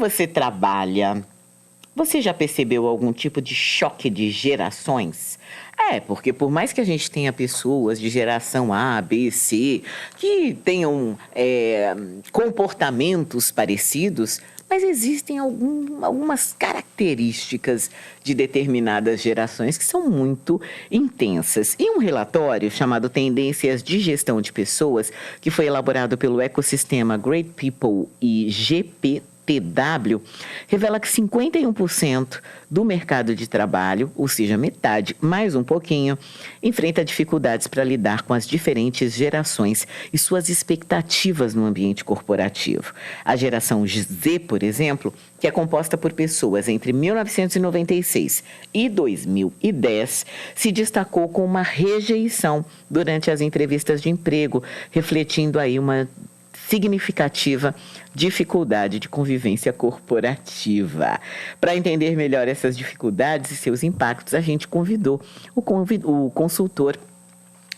você trabalha, você já percebeu algum tipo de choque de gerações? Porque por mais que a gente tenha pessoas de geração A, B, C, que tenham comportamentos parecidos, mas existem algumas características de determinadas gerações que são muito intensas. E um relatório chamado Tendências de Gestão de Pessoas, que foi elaborado pelo ecossistema Great People e GPTW, revela que 51% do mercado de trabalho, ou seja, metade, mais um pouquinho, enfrenta dificuldades para lidar com as diferentes gerações e suas expectativas no ambiente corporativo. A geração Z, por exemplo, que é composta por pessoas entre 1996 e 2010, se destacou com uma rejeição durante as entrevistas de emprego, refletindo aí uma significativa dificuldade de convivência corporativa. Para entender melhor essas dificuldades e seus impactos, a gente convidou o consultor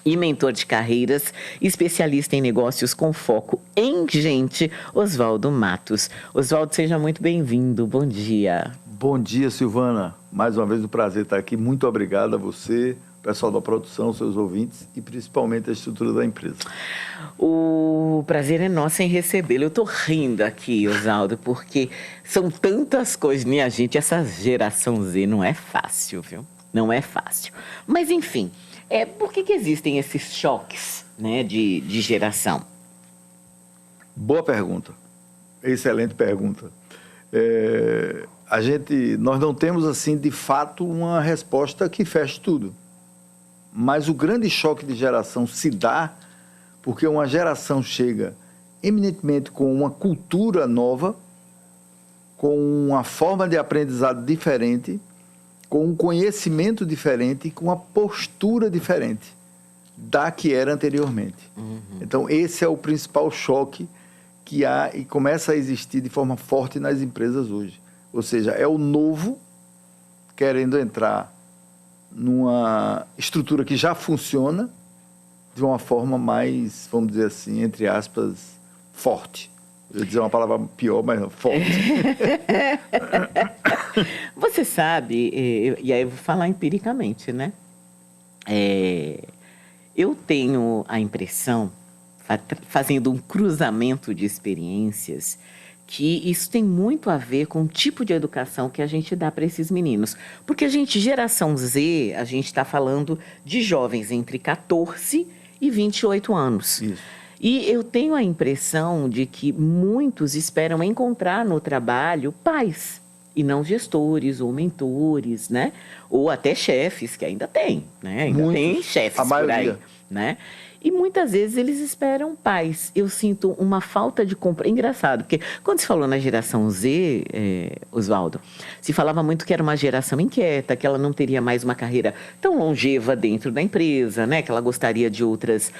e mentor de carreiras, especialista em negócios com foco em gente, Oswaldo Matos. Oswaldo, seja muito bem-vindo. Bom dia. Bom dia, Silvana. Mais uma vez um prazer estar aqui. Muito obrigado a você, pessoal da produção, seus ouvintes e principalmente a estrutura da empresa. O prazer é nosso em recebê-lo. Eu estou rindo aqui, Oswaldo, porque são tantas coisas. Minha gente, essa geração Z não é fácil, viu? Não é fácil. Mas, enfim, por que existem esses choques, né, de geração? Boa pergunta. Excelente pergunta. Nós não temos, assim, de fato, uma resposta que feche tudo. Mas o grande choque de geração se dá porque uma geração chega eminentemente com uma cultura nova, com uma forma de aprendizado diferente, com um conhecimento diferente e com uma postura diferente da que era anteriormente. Uhum. Então, esse é o principal choque que há e começa a existir de forma forte nas empresas hoje. Ou seja, é o novo querendo entrar numa estrutura que já funciona de uma forma mais, vamos dizer assim, entre aspas, forte. Eu ia dizer uma palavra pior, mas não, forte. Você sabe, e aí eu vou falar empiricamente, né? Eu tenho a impressão, fazendo um cruzamento de experiências, que isso tem muito a ver com o tipo de educação que a gente dá para esses meninos. Porque geração Z, a gente está falando de jovens entre 14 e 28 anos. Isso. E eu tenho a impressão de que muitos esperam encontrar no trabalho pais, e não gestores ou mentores, né? Ou até chefes, que ainda tem, né? Ainda tem chefes por aí, né? E muitas vezes eles esperam pais. Eu sinto uma falta de Engraçado, porque quando se falou na geração Z, Oswaldo, se falava muito que era uma geração inquieta, que ela não teria mais uma carreira tão longeva dentro da empresa, né? Que ela gostaria de outras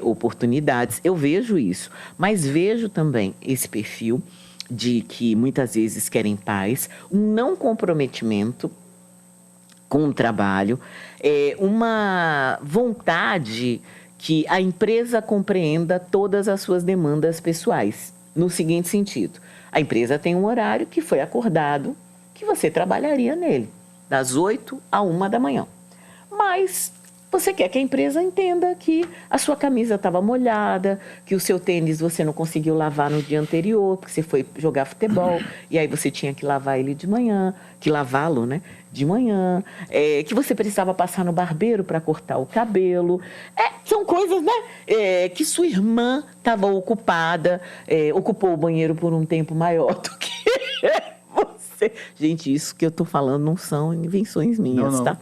oportunidades. Eu vejo isso, mas vejo também esse perfil de que muitas vezes querem paz, um não comprometimento com o trabalho, uma vontade que a empresa compreenda todas as suas demandas pessoais. No seguinte sentido, a empresa tem um horário que foi acordado que você trabalharia nele, das 8 à 1 da manhã. Mas você quer que a empresa entenda que a sua camisa estava molhada, que o seu tênis você não conseguiu lavar no dia anterior, porque você foi jogar futebol, e aí você tinha que lavar ele de manhã, que lavá-lo, né? De manhã, que você precisava passar no barbeiro para cortar o cabelo. São coisas, né? Que sua irmã estava ocupada, ocupou o banheiro por um tempo maior do que você. Gente, isso que eu estou falando não são invenções minhas, não. Tá?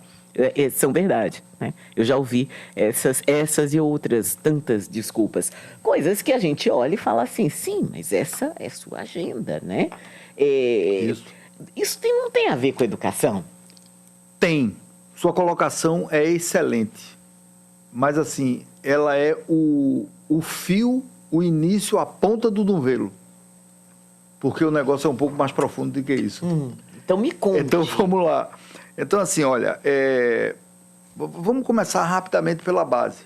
São verdade, né? Eu já ouvi essas e outras tantas desculpas. Coisas que a gente olha e fala assim, sim, mas essa é sua agenda, né? Isso não tem a ver com educação? Tem. Sua colocação é excelente. Mas, assim, ela é o fio, o início, a ponta do novelo. Porque o negócio é um pouco mais profundo do que isso. Então, me conte. Então, vamos lá. Então, assim, olha, vamos começar rapidamente pela base.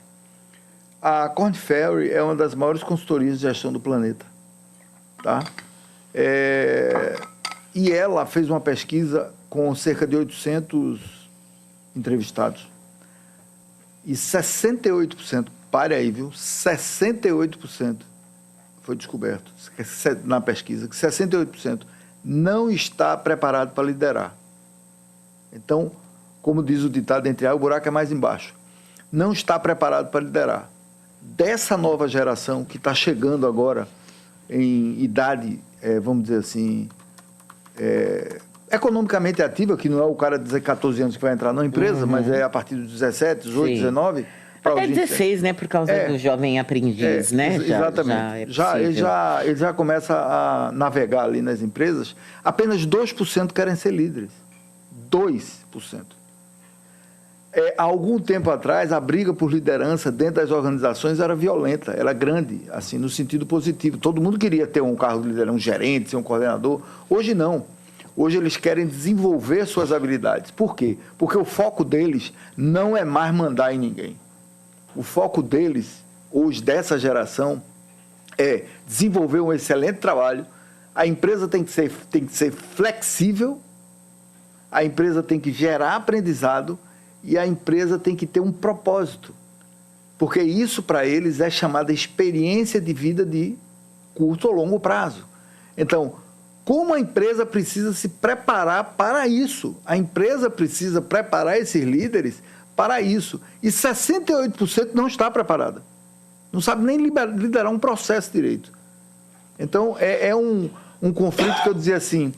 A Korn Ferry é uma das maiores consultorias de gestão do planeta. Tá? E ela fez uma pesquisa com cerca de 800 entrevistados. E 68%, pare aí, viu? 68% foi descoberto na pesquisa, que 68% não está preparado para liderar. Então, como diz o ditado, entre A, o buraco é mais embaixo. Não está preparado para liderar. Dessa nova geração que está chegando agora em idade, vamos dizer assim, economicamente ativa, que não é o cara de 14 anos que vai entrar na empresa, mas é a partir dos 17, 18, sim, 19... Até 16, né? Por causa do jovem aprendiz, né? Exatamente. Ele já começa a navegar ali nas empresas. Apenas 2% querem ser líderes. 2%. Há algum tempo atrás, a briga por liderança dentro das organizações era violenta, era grande, assim, no sentido positivo. Todo mundo queria ter um cargo de liderança, um gerente, ser um coordenador. Hoje não. Hoje eles querem desenvolver suas habilidades. Por quê? Porque o foco deles não é mais mandar em ninguém. O foco deles, hoje, dessa geração, é desenvolver um excelente trabalho. A empresa tem que ser flexível, a empresa tem que gerar aprendizado e a empresa tem que ter um propósito. Porque isso, para eles, é chamada experiência de vida de curto ou longo prazo. Então, como a empresa precisa se preparar para isso? A empresa precisa preparar esses líderes para isso. E 68% não está preparada. Não sabe nem liderar um processo direito. Então, é um conflito que eu dizia assim,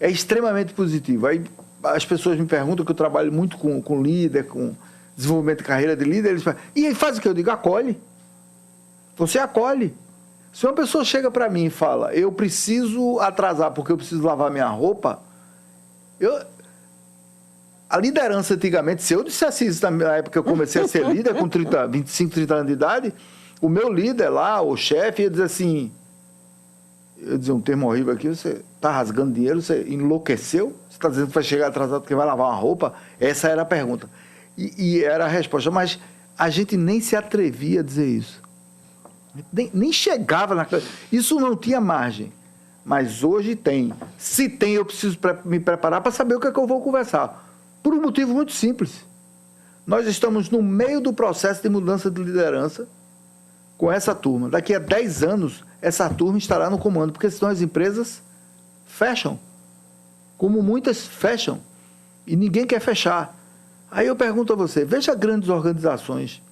é extremamente positivo. Aí as pessoas me perguntam, que eu trabalho muito com líder, com desenvolvimento de carreira de líder, eles falam, e aí faz o que? Eu digo, acolhe. Você acolhe. Se uma pessoa chega para mim e fala, eu preciso atrasar porque eu preciso lavar minha roupa, a liderança antigamente, se eu dissesse isso na época que eu comecei a ser líder, com 25, 30 anos de idade, o meu líder lá, o chefe, ia dizer assim, eu dizer um termo horrível aqui, você está rasgando dinheiro, você enlouqueceu? Você está dizendo que vai chegar atrasado porque vai lavar uma roupa? Essa era a pergunta. E era a resposta, mas a gente nem se atrevia a dizer isso. Nem chegava na... Isso não tinha margem. Mas hoje tem. Se tem, eu preciso me preparar para saber o que é que eu vou conversar. Por um motivo muito simples. Nós estamos no meio do processo de mudança de liderança com essa turma. Daqui a 10 anos, essa turma estará no comando, porque senão as empresas fecham. Como muitas fecham. E ninguém quer fechar. Aí eu pergunto a você, veja grandes organizações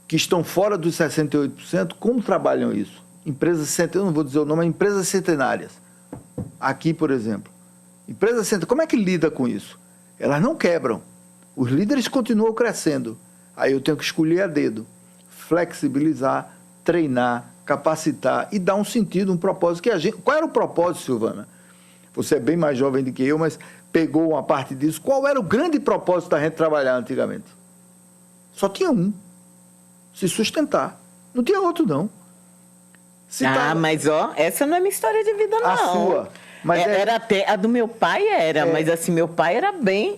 que estão fora dos 68%, como trabalham isso? Empresas, eu não vou dizer o nome, mas empresas centenárias. Aqui, por exemplo. Empresas centenárias, como é que lida com isso? Elas não quebram. Os líderes continuam crescendo. Aí eu tenho que escolher a dedo. Flexibilizar, treinar, capacitar e dar um sentido, um propósito que a gente... Qual era o propósito, Silvana? Você é bem mais jovem do que eu, mas pegou uma parte disso. Qual era o grande propósito da gente trabalhar antigamente? Só tinha um. Se sustentar. Não tinha outro, não. Mas essa não é minha história de vida, não. A sua. Mas era até, a do meu pai mas assim, meu pai era bem,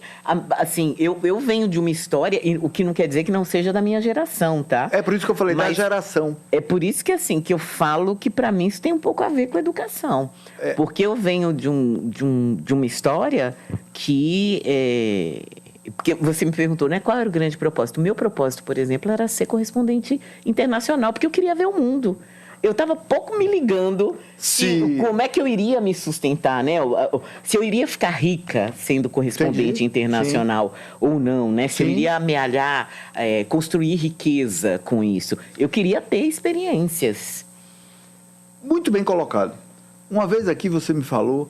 assim, eu venho de uma história, o que não quer dizer que não seja da minha geração, tá? É por isso que eu falei da geração. É por isso que, assim, que eu falo que para mim isso tem um pouco a ver com educação. Porque eu venho de uma história que... Porque você me perguntou, né, qual era o grande propósito? O meu propósito, por exemplo, era ser correspondente internacional, porque eu queria ver o mundo. Eu estava pouco me ligando como é que eu iria me sustentar, né? Se eu iria ficar rica sendo correspondente internacional ou não, né? Se eu iria amealhar, construir riqueza com isso. Eu queria ter experiências. Muito bem colocado. Uma vez aqui você me falou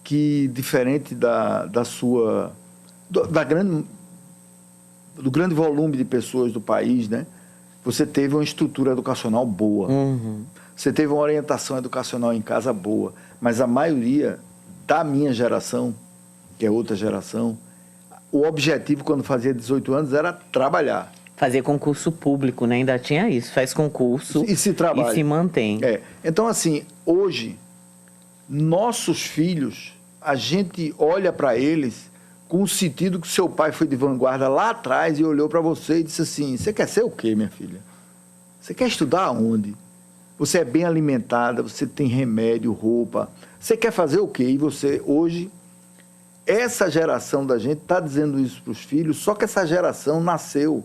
que, diferente do grande volume de pessoas do país, né? Você teve uma estrutura educacional boa. Uhum. Você teve uma orientação educacional em casa boa. Mas a maioria da minha geração, que é outra geração, o objetivo, quando fazia 18 anos, era trabalhar. Fazer concurso público, né? Ainda tinha isso. Faz concurso e se trabalha. E se mantém. Então, assim, hoje, nossos filhos, a gente olha para eles com o sentido que seu pai foi de vanguarda lá atrás e olhou para você e disse assim, você quer ser o quê, minha filha? Você quer estudar aonde? você é bem alimentada, você tem remédio, roupa. Você quer fazer o quê? E você, hoje, essa geração da gente está dizendo isso para os filhos, só que essa geração nasceu.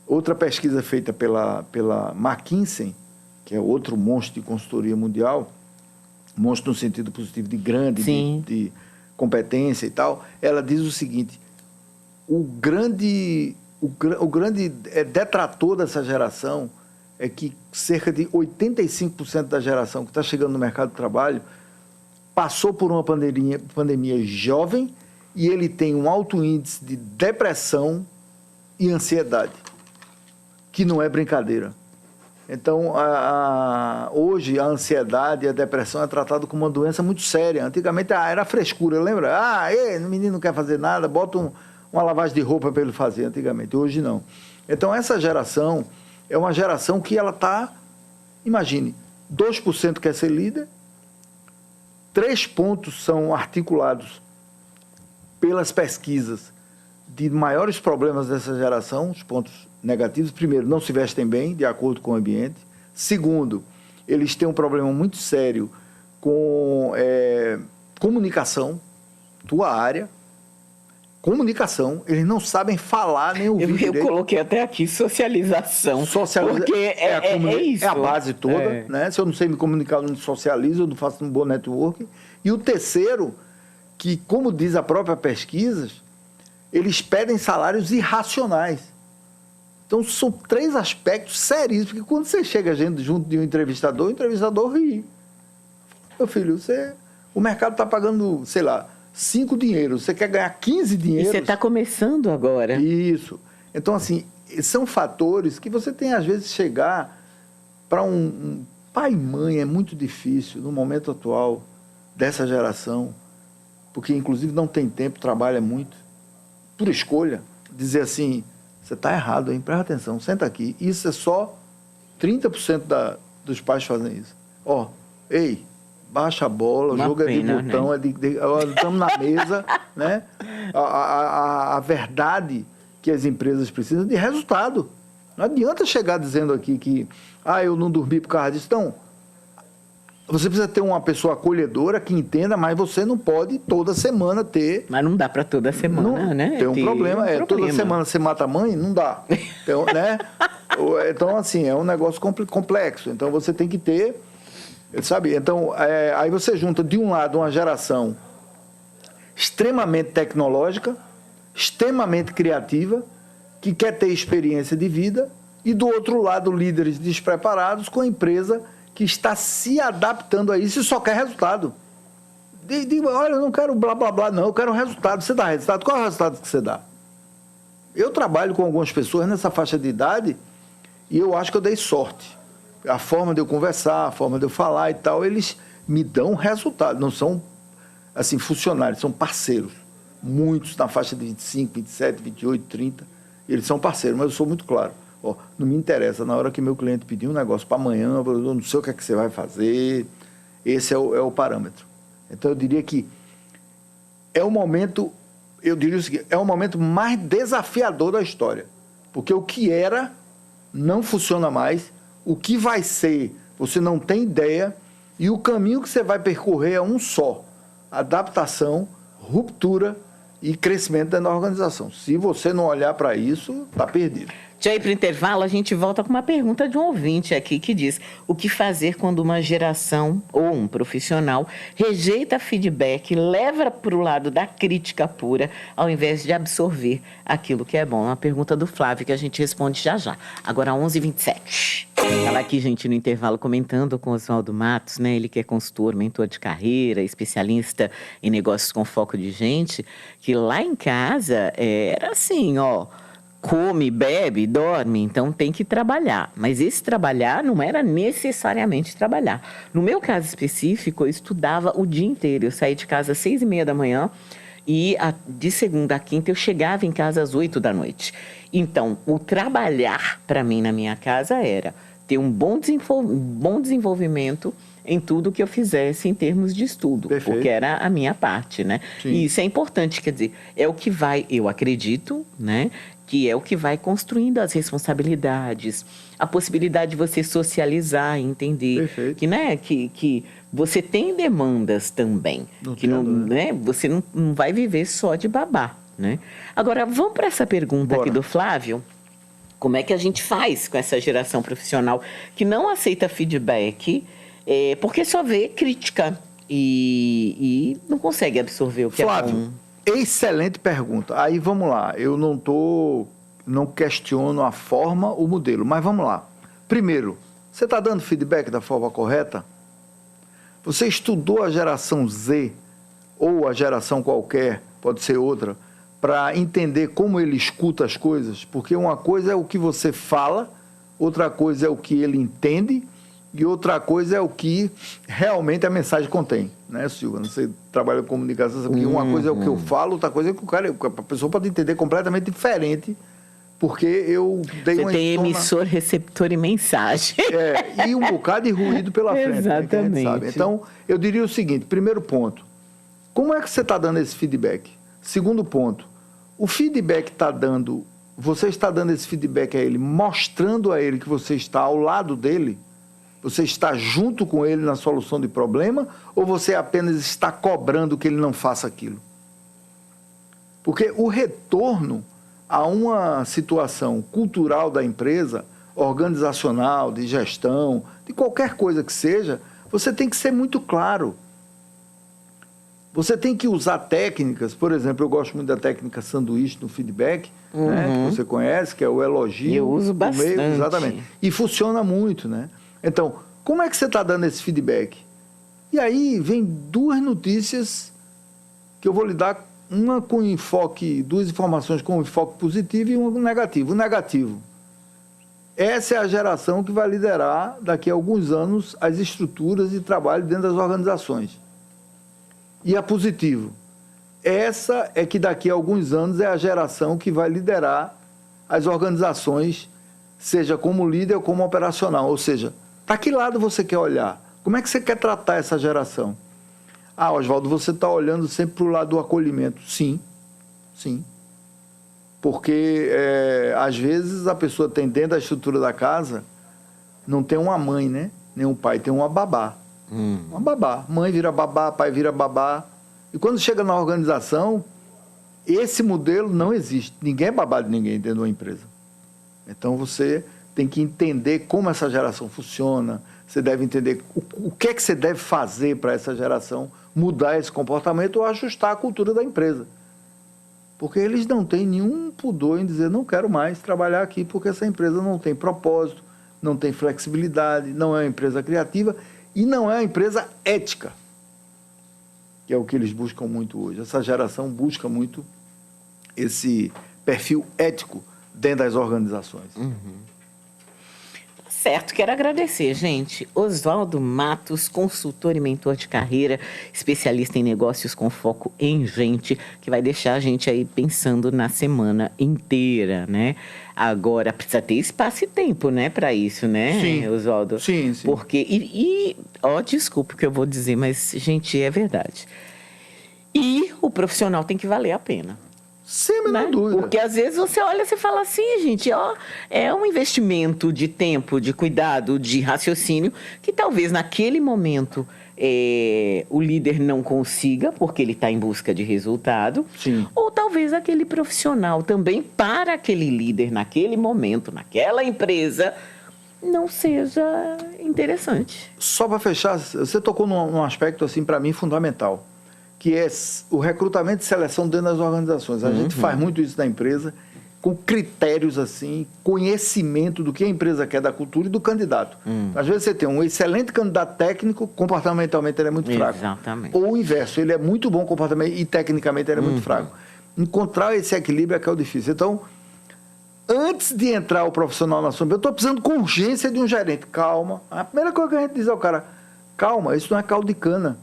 Outra pesquisa feita pela McKinsey, que é outro monstro de consultoria mundial, monstro no sentido positivo de grande, de competência e tal, ela diz o seguinte: o grande detrator dessa geração é que cerca de 85% da geração que está chegando no mercado de trabalho passou por uma pandemia jovem e ele tem um alto índice de depressão e ansiedade, que não é brincadeira. Então, hoje, a ansiedade e a depressão é tratada como uma doença muito séria. Antigamente, era frescura, lembra? O menino não quer fazer nada, bota uma lavagem de roupa para ele fazer, antigamente. Hoje, não. Então, essa geração é uma geração que ela está, imagine, 2% quer ser líder, 3 pontos são articulados pelas pesquisas de maiores problemas dessa geração, os pontos negativos. Primeiro, não se vestem bem, de acordo com o ambiente. Segundo, eles têm um problema muito sério com comunicação, tua área. Comunicação, eles não sabem falar nem ouvir direito. Eu coloquei até aqui socialização. Porque é isso. É a base toda. Né? Se eu não sei me comunicar, eu não socializo, eu não faço um bom networking. E o terceiro, que, como diz a própria pesquisa, eles pedem salários irracionais. Então, são 3 aspectos seríssimos, porque quando você chega junto de um entrevistador, o entrevistador ri. Meu filho, o mercado está pagando, sei lá, 5 dinheiros, você quer ganhar 15 dinheiros. E você está começando agora. Isso. Então, assim, são fatores que você tem, às vezes, chegar para um pai e mãe, é muito difícil, no momento atual, dessa geração, porque, inclusive, não tem tempo, trabalha muito, por escolha, dizer assim: você está errado, hein? Presta atenção, senta aqui. Isso é só 30% dos pais fazem isso. Ei, baixa a bola, o jogo pena, é de botão, né? Estamos na mesa, né? A verdade que as empresas precisam de resultado. Não adianta chegar dizendo aqui que eu não dormi por causa disso. Então, você precisa ter uma pessoa acolhedora que entenda, mas você não pode toda semana ter... Mas não dá para toda semana, né? Tem um problema. Toda semana você mata a mãe, não dá. Então, né? Então, assim, é um negócio complexo. Então, você tem que ter... Sabe? Então, aí você junta, de um lado, uma geração extremamente tecnológica, extremamente criativa, que quer ter experiência de vida, e do outro lado, líderes despreparados com a empresa que está se adaptando a isso e só quer resultado. Olha, eu não quero blá, blá, blá, não, eu quero resultado. Você dá resultado? Qual é o resultado que você dá? Eu trabalho com algumas pessoas nessa faixa de idade e eu acho que eu dei sorte. A forma de eu conversar, a forma de eu falar e tal, eles me dão resultado. Não são, assim, funcionários, são parceiros. Muitos na faixa de 25, 27, 28, 30, eles são parceiros, mas eu sou muito claro. Não me interessa, na hora que meu cliente pedir um negócio para amanhã, eu não sei o que é que você vai fazer. Esse é o parâmetro. Então, eu diria que é o momento, é o momento mais desafiador da história. Porque o que era não funciona mais, o que vai ser, você não tem ideia, e o caminho que você vai percorrer é um só: adaptação, ruptura e crescimento da organização. Se você não olhar para isso, está perdido. Já ir para o intervalo, a gente volta com uma pergunta de um ouvinte aqui que diz: o que fazer quando uma geração ou um profissional rejeita feedback, leva para o lado da crítica pura, ao invés de absorver aquilo que é bom? É uma pergunta do Flávio que a gente responde já já. Agora, 11h27. Estava aqui, gente, no intervalo comentando com o Oswaldo Matos, né? Ele que é consultor, mentor de carreira, especialista em negócios com foco de gente, que lá em casa era assim, come, bebe, dorme, então tem que trabalhar. Mas esse trabalhar não era necessariamente trabalhar. No meu caso específico, eu estudava o dia inteiro. Eu saía de casa às 6h30 da manhã e de segunda a quinta eu chegava em casa às 8 da noite. Então, o trabalhar para mim na minha casa era ter um bom desenvolvimento em tudo que eu fizesse em termos de estudo, Perfeito. porque era a minha parte, né? Sim. E isso é importante, quer dizer, é o que vai, eu acredito, né? Que é o que vai construindo as responsabilidades, a possibilidade de você socializar, entender Perfeito. que, né, que você tem demandas também, que não, né, você não vai viver só de babá, né? Agora, vamos para essa pergunta aqui do Flávio. Como é que a gente faz com essa geração profissional que não aceita feedback, porque só vê crítica e não consegue absorver o que Flávio, é bom? Excelente pergunta. Aí vamos lá, eu não questiono a forma, o modelo, mas vamos lá. Primeiro, você está dando feedback da forma correta? Você estudou a geração Z ou a geração qualquer, pode ser outra, para entender como ele escuta as coisas? Porque uma coisa é o que você fala, outra coisa é o que ele entende e outra coisa é o que realmente a mensagem contém, né, Silvia? Você trabalha com comunicação, sabe que uma coisa é o que eu falo, outra coisa é que a pessoa pode entender completamente diferente, porque eu dei Você uma tem emissor, receptor e mensagem. e um bocado de ruído pela frente. Exatamente. Né, que a gente sabe. Então, eu diria o seguinte, primeiro ponto, como é que você está dando esse feedback? Segundo ponto, o feedback está dando, você está dando esse feedback a ele, mostrando a ele que você está ao lado dele? Você está junto com ele na solução de problema ou você apenas está cobrando que ele não faça aquilo? Porque o retorno a uma situação cultural da empresa, organizacional, de gestão, de qualquer coisa que seja, você tem que ser muito claro. Você tem que usar técnicas, por exemplo, eu gosto muito da técnica sanduíche no feedback, né, que você conhece, que é o elogio. Eu uso bastante. Meio, exatamente. E funciona muito, né? Então, como é que você está dando esse feedback? E aí vem duas notícias que eu vou lhe dar, uma com enfoque, duas informações com enfoque positivo e uma com negativo. O negativo, essa é a geração que vai liderar daqui a alguns anos as estruturas de trabalho dentro das organizações. E a positivo, essa é que daqui a alguns anos é a geração que vai liderar as organizações, seja como líder ou como operacional, ou seja, para que lado você quer olhar? Como é que você quer tratar essa geração? Ah, Oswaldo, você está olhando sempre para o lado do acolhimento. Sim, sim. Porque, às vezes, a pessoa tem dentro da estrutura da casa, não tem uma mãe, né? Nem um pai, tem uma babá. Uma babá. Mãe vira babá, pai vira babá. E quando chega na organização, esse modelo não existe. Ninguém é babá de ninguém dentro de uma empresa. Então, você tem que entender como essa geração funciona, você deve entender o que é que você deve fazer para essa geração mudar esse comportamento ou ajustar a cultura da empresa. Porque eles não têm nenhum pudor em dizer, não quero mais trabalhar aqui porque essa empresa não tem propósito, não tem flexibilidade, não é uma empresa criativa e não é uma empresa ética, que é o que eles buscam muito hoje. Essa geração busca muito esse perfil ético dentro das organizações. Certo, quero agradecer, gente. Oswaldo Matos, consultor e mentor de carreira, especialista em negócios com foco em gente, que vai deixar a gente aí pensando na semana inteira, né? Agora, precisa ter espaço e tempo, né, para isso, né, Sim. Oswaldo? Sim, sim. Porque, desculpa o que eu vou dizer, mas, gente, é verdade. E o profissional tem que valer a pena. Sem a menor dúvida. Porque às vezes você olha e você fala assim, gente, ó, é um investimento de tempo, de cuidado, de raciocínio, que talvez naquele momento o líder não consiga, porque ele está em busca de resultado. Sim. Ou talvez aquele profissional também, para aquele líder, naquele momento, naquela empresa, não seja interessante. Só para fechar, você tocou num aspecto, assim, para mim, fundamental, que é o recrutamento e seleção dentro das organizações. A gente faz muito isso na empresa, com critérios assim, conhecimento do que a empresa quer da cultura e do candidato. Às vezes você tem um excelente candidato técnico, comportamentalmente ele é muito fraco. Exatamente. Ou o inverso, ele é muito bom comportamentalmente e tecnicamente ele é muito fraco. Encontrar esse equilíbrio é que é o difícil. Então, antes de entrar o profissional na sua empresa, eu estou precisando com urgência de um gerente. Calma. A primeira coisa que a gente diz ao cara, calma, isso não é caldo de cana.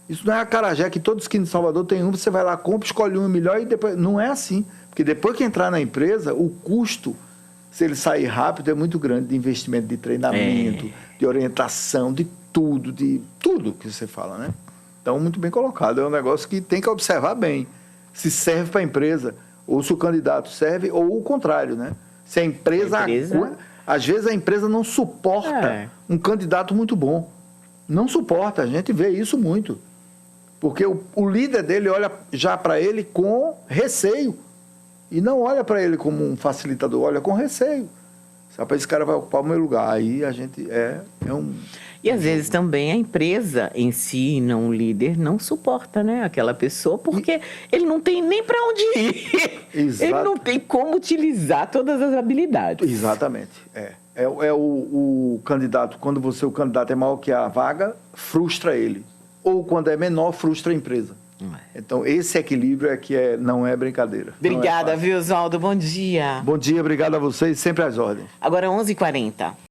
Isso não é acarajé, que todo esquina de Salvador tem um, você vai lá, compra, escolhe um melhor e depois... Não é assim. Porque depois que entrar na empresa, o custo, se ele sair rápido, é muito grande de investimento de treinamento, de orientação, de estudo, de tudo que você fala, né? Então, muito bem colocado. É um negócio que tem que observar bem se serve para a empresa, ou se o candidato serve, ou o contrário, né? Se a empresa... Às vezes a empresa não suporta um candidato muito bom. Não suporta, a gente vê isso muito. Porque o líder dele olha já para ele com receio. E não olha para ele como um facilitador, olha com receio. Sabe, esse cara vai ocupar o meu lugar. Aí a gente é um... E às vezes também a empresa em si, não o líder, não suporta, né, aquela pessoa, porque ele não tem nem para onde ir. Ele não tem como utilizar todas as habilidades. Exatamente. O candidato, quando o candidato é maior que a vaga, frustra ele. Ou quando é menor, frustra a empresa. Então, esse equilíbrio não é brincadeira. Obrigada, viu, Oswaldo? Bom dia. Bom dia, obrigado a vocês, sempre às ordens. Agora 11h40.